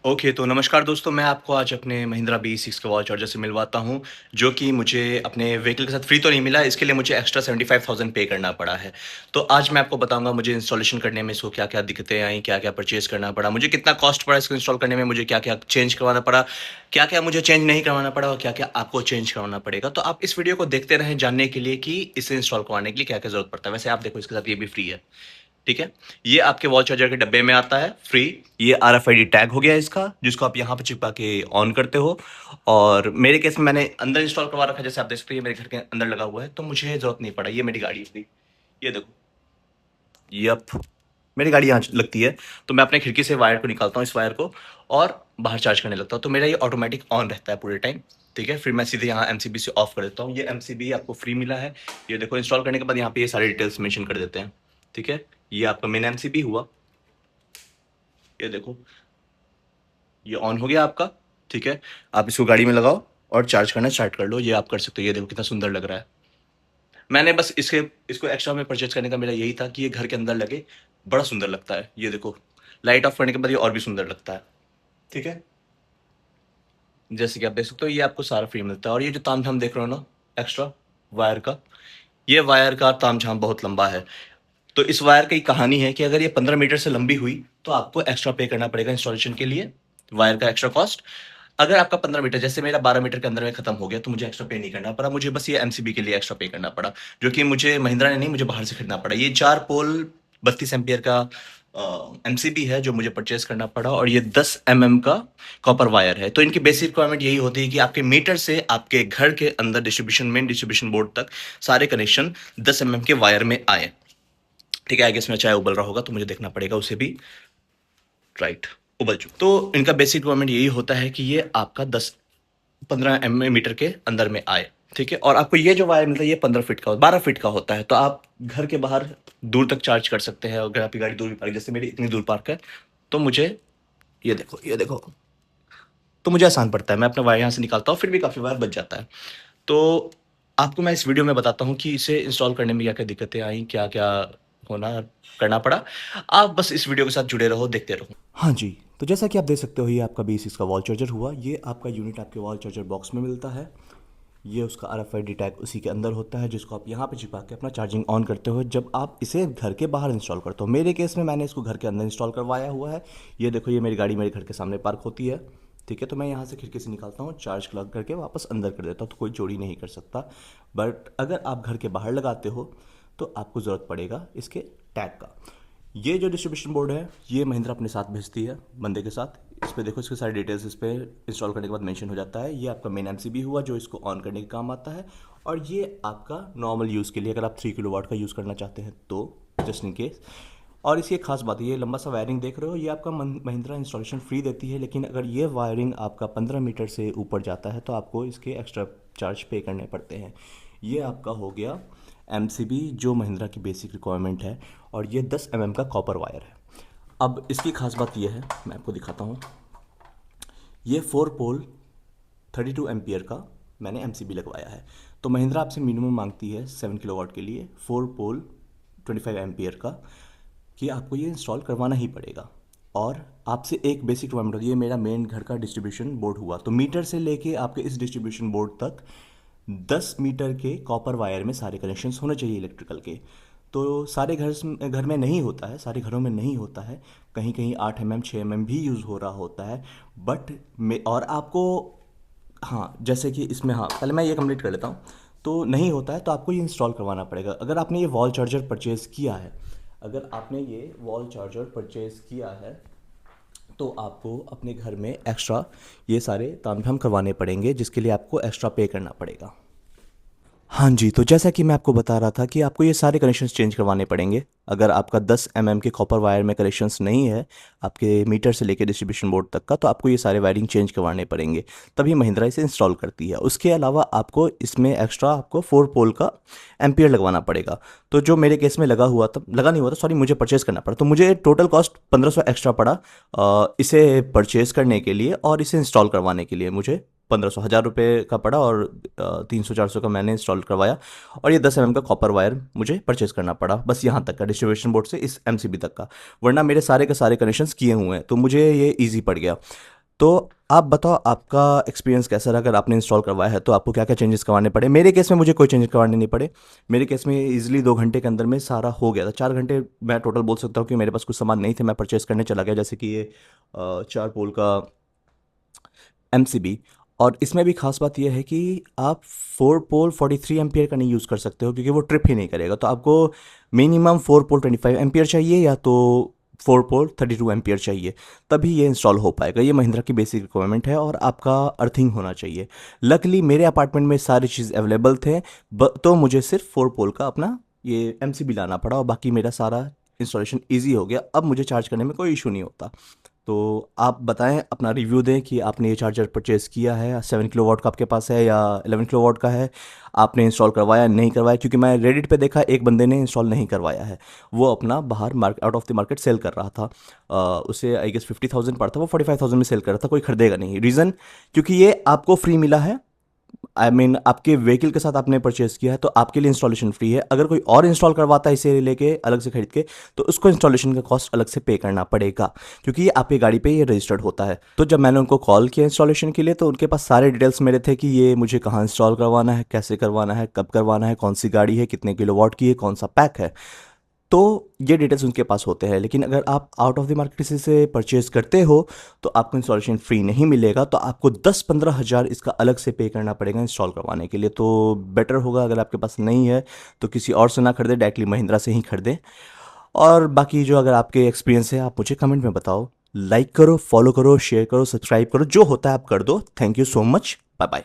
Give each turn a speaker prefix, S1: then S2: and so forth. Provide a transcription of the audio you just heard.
S1: Okay, तो नमस्कार दोस्तों, मैं आपको आज अपने महिंद्रा बी6 के वॉल चार्जर से मिलवाता हूँ, जो कि मुझे अपने व्हीकल के साथ फ्री तो नहीं मिला, इसके लिए मुझे एक्स्ट्रा 75,000 पे करना पड़ा है। तो आज मैं आपको बताऊँगा मुझे इंस्टॉलेशन करने में इसको क्या-क्या दिक्कतें आईं, क्या-क्या परचेज़ करना पड़ा, मुझे कितना कॉस्ट पड़ा इसको इंस्टॉल करने में, मुझे क्या-क्या चेंज करवाना पड़ा, क्या-क्या मुझे चेंज नहीं करवाना पड़ा और क्या-क्या आपको चेंज करवाना पड़ेगा। तो आप इस वीडियो को देखते रहें जानने के लिए कि इसे इंस्टॉल करवाने के लिए क्या-क्या ज़रूरत पड़ता है। वैसे आप देखो इसके साथ ये भी फ्री है। ठीक है? ये आपके वॉल चार्जर के डब्बे में आता है फ्री। ये आरएफआईडी टैग हो गया इसका, जिसको आप यहाँ पे चिपका के ऑन करते हो। और मेरे केस में मैंने अंदर इंस्टॉल करवा रखा है, जैसे आप देख सकते हो ये मेरे घर के अंदर लगा हुआ है, तो मुझे ज़रूरत नहीं पड़ा। ये मेरी गाड़ी है फ्री। ये देखो, यप, मेरी गाड़ी यहाँ लगती है, तो मैं अपने खिड़की से वायर को निकालता हूँ, इस वायर को, और बाहर चार्ज करने लगता हूँ। तो मेरा ये ऑटोमेटिक ऑन रहता है पूरे टाइम, ठीक है? फिर मैं सीधे यहाँ एमसीबी से ऑफ कर देता हूँ। ये एमसीबी आपको फ्री मिला है। ये देखो, इंस्टॉल करने के बाद यहाँ पे ये सारी डिटेल्स मेंशन कर देते हैं, ठीक है? ये आपका मेन एमसीबी हुआ। ये देखो, ये ऑन हो गया आपका, ठीक है? आप इसको गाड़ी में लगाओ और चार्ज करना स्टार्ट कर लो। ये आप कर सकते हो। ये देखो कितना सुंदर लग रहा है। मैंने बस इसको एक्स्ट्रा में परचेज़ करने का मेरा यही था कि ये घर के अंदर लगे, बड़ा सुंदर लगता है। ये देखो, लाइट ऑफ करने के बाद ये और भी सुंदर लगता है, ठीक है? जैसे कि आप देख सकते हो ये आपको सारा फ्री मिलता है। और ये जो तामझाम देख रहे हो ना एक्स्ट्रा वायर का, ये वायर का तामझाम बहुत लंबा है। तो इस वायर की कहानी है कि अगर ये 15 मीटर से लंबी हुई, तो आपको एक्स्ट्रा पे करना पड़ेगा इंस्टॉलेशन के लिए, वायर का एक्स्ट्रा कॉस्ट। अगर आपका 15 मीटर, जैसे मेरा 12 मीटर के अंदर में खत्म हो गया, तो मुझे एक्स्ट्रा पे नहीं करना पड़ा, मुझे बस ये एमसीबी के लिए एक्स्ट्रा पे करना पड़ा, जो कि मुझे महिंद्रा ने नहीं, मुझे बाहर से खरीदना पड़ा। ये 4 पोल 32 एम्पियर का एमसीबी है जो मुझे परचेज करना पड़ा, और ये 10 एमएम का कॉपर वायर है। तो इनकी बेसिक रिक्वायरमेंट यही होती है कि आपके मीटर से आपके घर के अंदर डिस्ट्रीब्यूशन मेन डिस्ट्रीब्यूशन बोर्ड तक सारे कनेक्शन 10 एमएम के वायर में आए, ठीक है? आई गेस मेरा चाय उबल रहा होगा, तो मुझे देखना पड़ेगा उसे भी। राइट, उबल चुका। तो इनका बेसिक रिक्वायरमेंट यही होता है कि ये आपका 10-15 मीटर के अंदर में आए, ठीक है? और आपको ये जो वायर मिलता है ये 15 फीट का 12 फीट का होता है, तो आप घर के बाहर दूर तक चार्ज कर सकते हैं। अगर आपकी गाड़ी दूर भी पार्क, जैसे मेरी इतनी दूर पार्क है, तो मुझे ये देखो, ये देखो, तो मुझे आसान पड़ता है। मैं अपना वायर यहाँ से निकालता हूँ, फिर भी काफ़ी वायर बच जाता है। तो आपको मैं इस वीडियो में बताता हूँ कि इसे इंस्टॉल करने में क्या-क्या दिक्कतें आईं, क्या-क्या होना करना पड़ा। आप बस इस वीडियो के साथ जुड़े रहो, देखते रहो। हाँ जी, तो जैसा कि आप देख सकते हो ये आपका बी6 का वॉल चार्जर हुआ। ये आपका यूनिट आपके वॉल चार्जर बॉक्स में मिलता है। ये उसका आरएफआईडी टैग उसी के अंदर होता है, जिसको आप यहाँ पे चिपका के अपना चार्जिंग ऑन करते हो जब आप इसे घर के बाहर इंस्टॉल करते हो। मेरे केस में मैंने इसको घर के अंदर इंस्टॉल करवाया हुआ है। ये देखो, ये मेरी गाड़ी मेरे घर के सामने पार्क होती है, ठीक है? तो मैं यहाँ से खिड़की से निकालता हूँ, चार्ज प्लग करके वापस अंदर कर देता हूँ, तो कोई चोरी नहीं कर सकता। बट अगर आप घर के बाहर लगाते हो, तो आपको ज़रूरत पड़ेगा इसके टैग का। ये जो डिस्ट्रीब्यूशन बोर्ड है, ये महिंद्रा अपने साथ भेजती है बंदे के साथ। इस पे देखो, इसके सारी डिटेल्स इस पे इंस्टॉल करने के बाद मेंशन हो जाता है। ये आपका मेन एमसीबी हुआ जो इसको ऑन करने के काम आता है। और ये आपका नॉर्मल यूज़ के लिए, अगर आप 3 किलोवाट का यूज़ करना चाहते हैं तो, जस्ट इन केस। और इसकी एक खास बात है, ये लंबा सा वायरिंग देख रहे हो, ये आपका महिंद्रा इंस्टॉलेशन फ्री देती है, लेकिन अगर ये वायरिंग आपका 15 मीटर से ऊपर जाता है तो आपको इसके एक्स्ट्रा चार्ज पे करने पड़ते हैं। ये आपका हो गया एमसीबी, जो महिंद्रा की बेसिक रिक्वायरमेंट है। और ये 10 एमएम का कॉपर वायर है। अब इसकी खास बात ये है, मैं आपको दिखाता हूँ। ये 4 पोल 32 एम्पियर का मैंने एमसीबी लगवाया है। तो महिंद्रा आपसे मिनिमम मांगती है 7 किलोवाट के लिए 4 पोल 25 एम्पियर का, कि आपको ये इंस्टॉल करवाना ही पड़ेगा। और आपसे एक बेसिक रिक्वायरमेंट होती है, ये मेरा मेन घर का डिस्ट्रीब्यूशन बोर्ड हुआ, तो मीटर से लेके आपके इस डिस्ट्रीब्यूशन बोर्ड तक 10 मीटर के कॉपर वायर में सारे कनेक्शंस होने चाहिए इलेक्ट्रिकल के। तो सारे घर में नहीं होता है, सारे घरों में नहीं होता है। कहीं कहीं 8 एमएम 6 एमएम भी यूज़ हो रहा होता है। बट में और आपको, हाँ, जैसे कि इसमें, हाँ, पहले मैं ये कंप्लीट कर लेता हूँ। तो नहीं होता है तो आपको ये इंस्टॉल करवाना पड़ेगा। अगर आपने ये वॉल चार्जर परचेज़ किया है, अगर आपने ये वॉल चार्जर परचेज़ किया है, तो आपको अपने घर में एक्स्ट्रा ये सारे तामझाम करवाने पड़ेंगे, जिसके लिए आपको एक्स्ट्रा पे करना पड़ेगा। हाँ जी, तो जैसा कि मैं आपको बता रहा था कि आपको ये सारे कनेक्शंस चेंज करवाने पड़ेंगे। अगर आपका 10 एमएम के कॉपर वायर में कनेक्शंस नहीं है, आपके मीटर से लेके डिस्ट्रीब्यूशन बोर्ड तक का, तो आपको ये सारे वायरिंग चेंज करवाने पड़ेंगे, तभी महिंद्रा इसे इंस्टॉल करती है। उसके अलावा आपको इसमें एक्स्ट्रा आपको 4 पोल का एम्पियर लगवाना पड़ेगा। तो जो मेरे केस में लगा नहीं हुआ था, सॉरी, मुझे परचेज़ करना पड़ा। तो मुझे टोटल कॉस्ट 1500 एक्स्ट्रा पड़ा इसे परचेज़ करने के लिए और इसे इंस्टॉल करवाने के लिए मुझे
S2: 1500 हज़ार रुपये का पड़ा और 300-400 का मैंने इंस्टॉल करवाया और ये 10 mm का कॉपर वायर मुझे परचेज़ करना पड़ा, बस यहाँ तक का डिस्ट्रीब्यूशन बोर्ड से इस एमसीबी तक का, वरना मेरे सारे के सारे कनेक्शंस किए हुए हैं, तो मुझे ये ईज़ी पड़ गया। तो आप बताओ आपका एक्सपीरियंस कैसा रहा? अगर आपने इंस्टॉल करवाया है तो आपको क्या क्या चेंजेस करवाने पड़े? मेरे केस में मुझे कोई चेंजेस करवाने नहीं पड़े। मेरे केस में इजीली 2 घंटे के अंदर में सारा हो गया था। 4 घंटे मैं टोटल बोल सकता हूँ कि मेरे पास कुछ सामान नहीं थे, मैं परचेस करने चला गया, जैसे कि ये 4 पोल का एमसीबी। और इसमें भी खास बात यह है कि आप 4 पोल 43 एम्पियर का नहीं यूज़ कर सकते हो, क्योंकि वो ट्रिप ही नहीं करेगा। तो आपको मिनिमम 4 पोल 25 एम्पियर चाहिए, या तो 4 पोल 32 एम्पियर चाहिए, तभी ये इंस्टॉल हो पाएगा। ये महिंद्रा की बेसिक रिक्वायरमेंट है, और आपका अर्थिंग होना चाहिए। लकली मेरे अपार्टमेंट में सारी चीज़ अवेलेबल थे, तो मुझे सिर्फ 4 पोल का अपना ये एमसीबी लाना पड़ा, और बाकी मेरा सारा इंस्टॉलेशन ईजी हो गया। अब मुझे चार्ज करने में कोई इशू नहीं होता। तो आप बताएं, अपना रिव्यू दें कि आपने ये चार्जर परचेज़ किया है, 7 किलोवाट का आपके पास है या 11 किलोवाट का है, आपने इंस्टॉल करवाया नहीं करवाया? क्योंकि मैं रेडिट पे देखा एक बंदे ने इंस्टॉल नहीं करवाया है, वो अपना बाहर out of the market sell कर रहा था। उसे आई गेस 50,000 पड़ता, वो 45,000 में सेल कर रहा था। कोई खरीदेगा नहीं, रीज़न क्योंकि ये आपको फ्री मिला है। आई मीन आपके व्हीकल के साथ आपने परचेस किया है, तो आपके लिए इंस्टॉलेशन फ्री है। अगर कोई और इंस्टॉल करवाता है इसे लेके अलग से खरीद के, तो उसको इंस्टॉलेशन का कॉस्ट अलग से पे करना पड़ेगा, क्योंकि ये आपकी गाड़ी पे ये रजिस्टर्ड होता है। तो जब मैंने उनको कॉल किया इंस्टॉलेशन के लिए, तो उनके पास सारे डिटेल्स मेरे थे कि ये मुझे कहाँ इंस्टॉल करवाना है, कैसे करवाना है, कब करवाना है, कौन सी गाड़ी है, कितने किलोवाट की है, कौन सा पैक है। तो ये डिटेल्स उनके पास होते हैं। लेकिन अगर आप आउट ऑफ द मार्केट किसी से परचेज करते हो, तो आपको इंस्टॉलेशन फ्री नहीं मिलेगा, तो आपको 10-15 हज़ार इसका अलग से पे करना पड़ेगा इंस्टॉल करवाने के लिए। तो बेटर होगा अगर आपके पास नहीं है तो किसी और से ना खरीदें, डायरेक्टली महिंद्रा से ही खरीदें। और बाकी जो अगर आपके एक्सपीरियंस है, आप मुझे कमेंट में बताओ। लाइक करो, फॉलो करो, शेयर करो, सब्सक्राइब करो, जो होता है आप कर दो। Thank you so much, bye bye.